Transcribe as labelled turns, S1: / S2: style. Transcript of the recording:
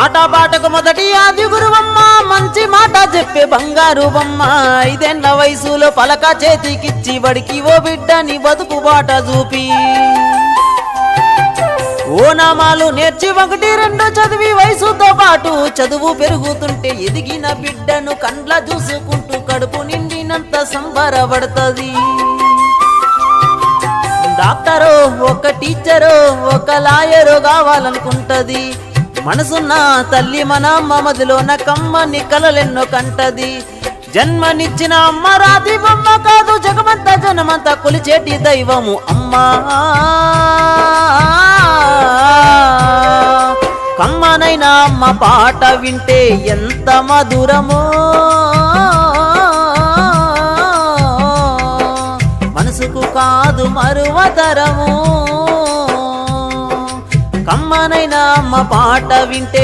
S1: ఆటపాటకు మొదటి ఆది గురువమ్మ మంచి మాట చెప్పే బంగారు బొమ్మ 5 ఏళ్ల వయసులో పలక చేతికిచ్చి బడికి ఓ బిడ్డని బతుకు బాట చూపి ఓ నామాలు నేర్చి 1, 2 చదివి వయసుతో పాటు చదువు పెరుగుతుంటే ఎదిగిన బిడ్డను కండ్ల చూసుకుంటూ కడుపు నిండినంత సంబరపడుతుంది డాక్టరో ఒక టీచరో ఒక లాయరో కావాలనుకుంటది మనసున్న తల్లి మన అమ్మ మదిలోన కమ్మని కలలెన్నో కంటది జన్మనిచ్చిన అమ్మ రాతి బొమ్మ కాదు జగమంత జనమంత కొలిచేటి దైవము అమ్మా కమ్మనైనా అమ్మ పాట వింటే ఎంత మధురమో మనసుకు కాదు మరువతరము కమ్మనైనా అమ్మ పాట వింటే